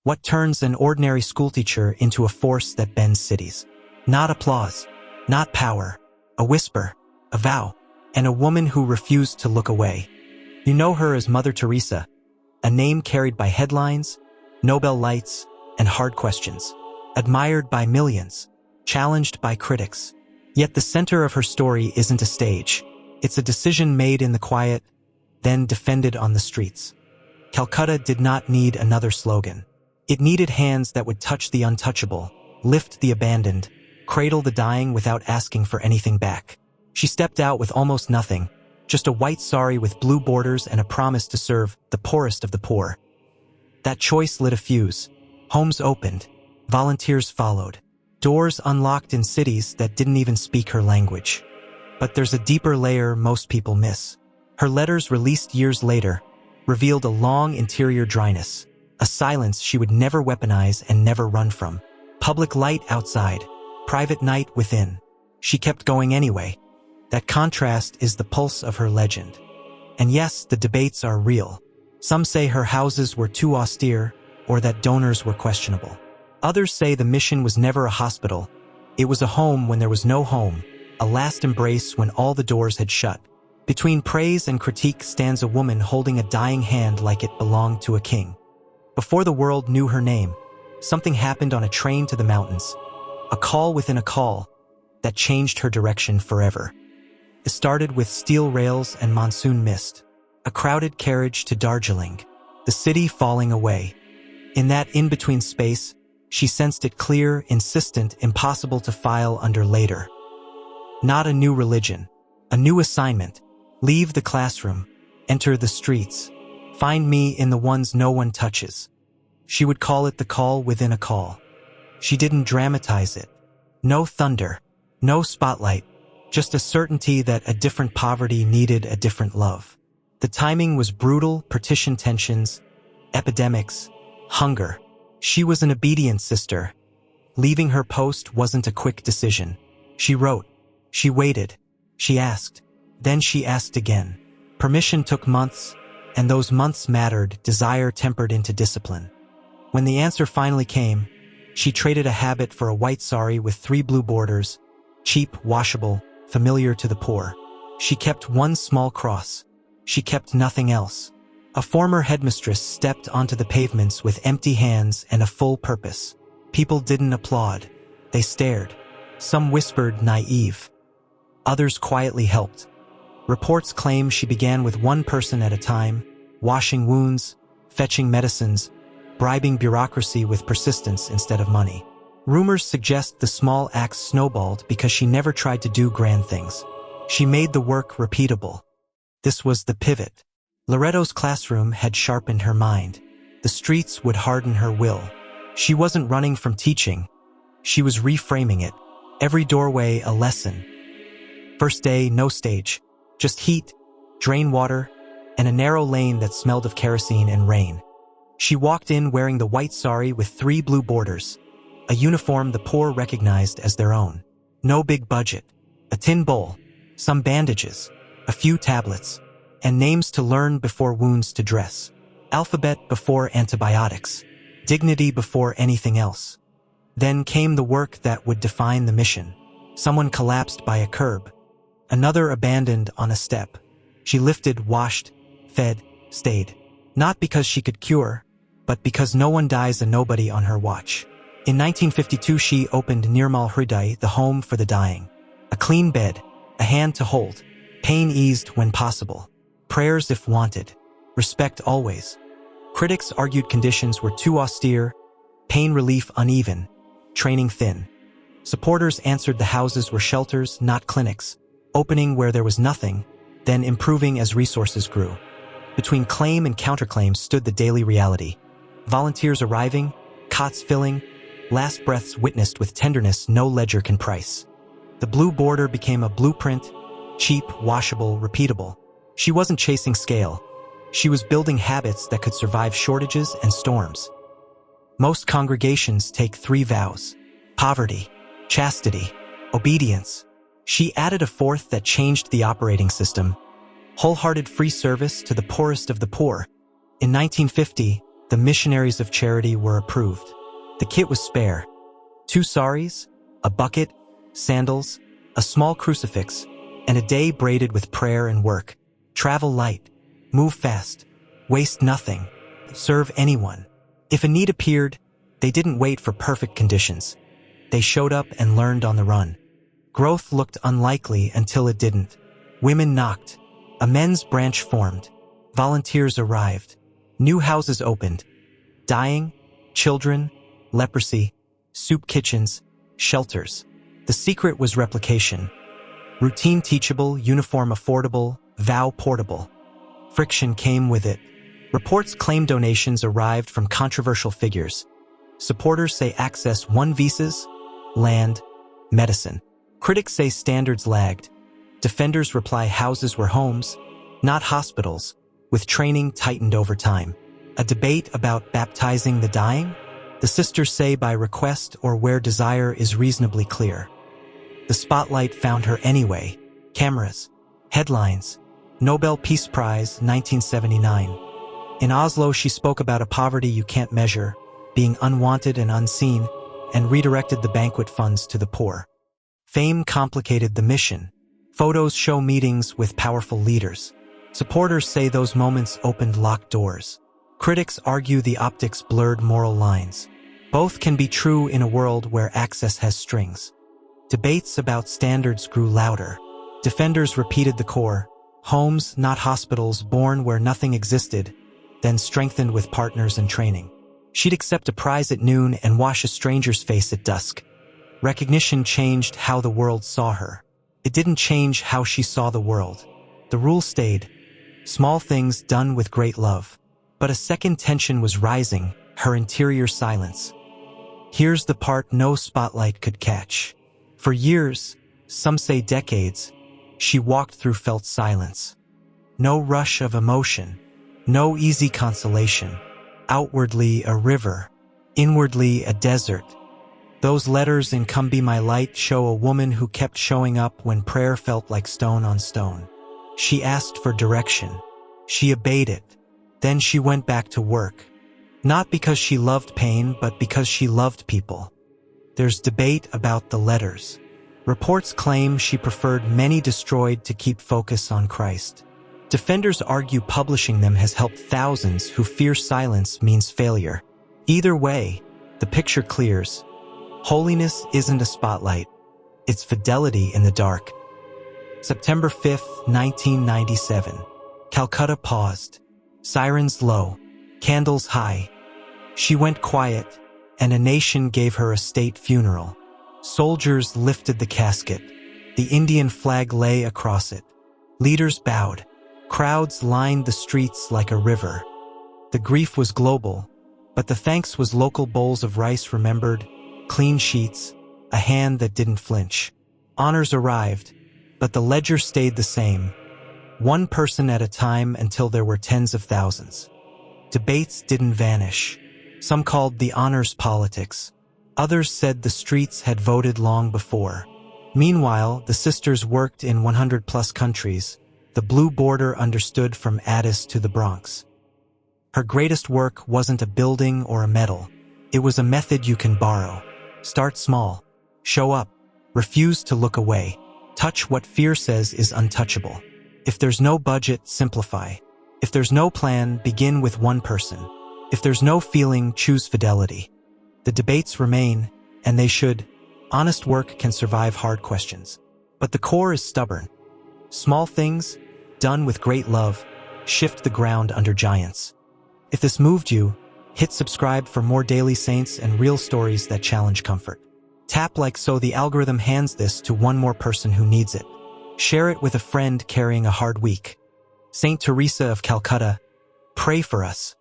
What turns an ordinary schoolteacher into a force that bends cities? Not applause, not power, a whisper, a vow, and a woman who refused to look away. You know her as Mother Teresa, a name carried by headlines, Nobel lights, and hard questions. Admired by millions, challenged by critics. Yet the center of her story isn't a stage. It's a decision made in the quiet, then defended on the streets. Calcutta did not need another slogan. It needed hands that would touch the untouchable, lift the abandoned, cradle the dying without asking for anything back. She stepped out with almost nothing, just a white sari with blue borders and a promise to serve the poorest of the poor. That choice lit a fuse. Homes opened. Volunteers followed. Doors unlocked in cities that didn't even speak her language. But there's a deeper layer most people miss. Her letters, released years later, revealed a long interior dryness, a silence she would never weaponize and never run from. Public light outside, private night within. She kept going anyway. That contrast is the pulse of her legend. And yes, the debates are real. Some say her houses were too austere, or that donors were questionable. Others say the mission was never a hospital. It was a home when there was no home, a last embrace when all the doors had shut. Between praise and critique stands a woman holding a dying hand like it belonged to a king. Before the world knew her name, something happened on a train to the mountains. A call within a call that changed her direction forever. It started with steel rails and monsoon mist, a crowded carriage to Darjeeling, the city falling away. In that in-between space, she sensed it clear, insistent, impossible to file under later. Not a new religion, a new assignment. Leave the classroom, enter the streets. Find me in the ones no one touches. She would call it the call within a call. She didn't dramatize it. No thunder, no spotlight, just a certainty that a different poverty needed a different love. The timing was brutal, partition tensions, epidemics, hunger. She was an obedient sister. Leaving her post wasn't a quick decision. She wrote, she waited, she asked, then she asked again. Permission took months, and those months mattered, desire tempered into discipline. When the answer finally came, she traded a habit for a white sari with 3 blue borders, cheap, washable, familiar to the poor. She kept one small cross. She kept nothing else. A former headmistress stepped onto the pavements with empty hands and a full purpose. People didn't applaud. They stared. Some whispered, naive. Others quietly helped. Reports claim she began with one person at a time, washing wounds, fetching medicines, bribing bureaucracy with persistence instead of money. Rumors suggest the small acts snowballed because she never tried to do grand things. She made the work repeatable. This was the pivot. Loretto's classroom had sharpened her mind. The streets would harden her will. She wasn't running from teaching. She was reframing it. Every doorway a lesson. First day, no stage. Just heat, drain water, and a narrow lane that smelled of kerosene and rain. She walked in wearing the white sari with 3 blue borders, a uniform the poor recognized as their own. No big budget, a tin bowl, some bandages, a few tablets, and names to learn before wounds to dress. Alphabet before antibiotics, dignity before anything else. Then came the work that would define the mission. Someone collapsed by a curb. Another abandoned on a step. She lifted, washed, fed, stayed. Not because she could cure, but because no one dies a nobody on her watch. In 1952 she opened Nirmal Hriday, the home for the dying. A clean bed, a hand to hold, pain eased when possible, prayers if wanted, respect always. Critics argued conditions were too austere, pain relief uneven, training thin. Supporters answered the houses were shelters, not clinics, opening where there was nothing, then improving as resources grew. Between claim and counterclaim stood the daily reality. Volunteers arriving, cots filling, last breaths witnessed with tenderness no ledger can price. The blue border became a blueprint, cheap, washable, repeatable. She wasn't chasing scale. She was building habits that could survive shortages and storms. Most congregations take 3 vows: poverty, chastity, obedience. She added a 4th that changed the operating system: wholehearted free service to the poorest of the poor. In 1950, The missionaries of charity were approved. The kit was spare. 2 saris, a bucket, sandals, a small crucifix, and a day braided with prayer and work. Travel light. Move fast. Waste nothing. Serve anyone. If a need appeared, they didn't wait for perfect conditions. They showed up and learned on the run. Growth looked unlikely until it didn't. Women knocked. A men's branch formed. Volunteers arrived. New houses opened. Dying, children, leprosy, soup kitchens, shelters. The secret was replication. Routine teachable, uniform affordable, vow portable. Friction came with it. Reports claim donations arrived from controversial figures. Supporters say access won visas, land, medicine. Critics say standards lagged. Defenders reply houses were homes, not hospitals, with training tightened over time. A debate about baptizing the dying? The sisters say by request or where desire is reasonably clear. The spotlight found her anyway. Cameras, headlines, Nobel Peace Prize, 1979. In Oslo, she spoke about a poverty you can't measure, being unwanted and unseen, and redirected the banquet funds to the poor. Fame complicated the mission. Photos show meetings with powerful leaders. Supporters say those moments opened locked doors. Critics argue the optics blurred moral lines. Both can be true in a world where access has strings. Debates about standards grew louder. Defenders repeated the core: homes, not hospitals, born where nothing existed, then strengthened with partners and training. She'd accept a prize at noon and wash a stranger's face at dusk. Recognition changed how the world saw her. It didn't change how she saw the world. The rule stayed: small things done with great love. But a second tension was rising, her interior silence. Here's the part no spotlight could catch. For years, some say decades, she walked through felt silence. No rush of emotion, no easy consolation. Outwardly a river, inwardly a desert. Those letters in Come Be My Light show a woman who kept showing up when prayer felt like stone on stone. She asked for direction. She obeyed it. Then she went back to work. Not because she loved pain, but because she loved people. There's debate about the letters. Reports claim she preferred many destroyed to keep focus on Christ. Defenders argue publishing them has helped thousands who fear silence means failure. Either way, the picture clears. Holiness isn't a spotlight. It's fidelity in the dark. September 5th, 1997. Calcutta paused. Sirens low. Candles high. She went quiet, and a nation gave her a state funeral. Soldiers lifted the casket. The Indian flag lay across it. Leaders bowed. Crowds lined the streets like a river. The grief was global, but the thanks was local. Bowls of rice remembered, clean sheets, a hand that didn't flinch. Honors arrived, but the ledger stayed the same. One person at a time until there were tens of thousands. Debates didn't vanish. Some called the honors politics. Others said the streets had voted long before. Meanwhile, the sisters worked in 100-plus countries. The blue border understood from Addis to the Bronx. Her greatest work wasn't a building or a medal. It was a method you can borrow. Start small. Show up. Refuse to look away. Touch what fear says is untouchable. If there's no budget, simplify. If there's no plan, begin with one person. If there's no feeling, choose fidelity. The debates remain, and they should. Honest work can survive hard questions. But the core is stubborn. Small things, done with great love, shift the ground under giants. If this moved you, hit subscribe for more daily saints and real stories that challenge comfort. Tap like so the algorithm hands this to one more person who needs it. Share it with a friend carrying a hard week. Saint Teresa of Calcutta, pray for us.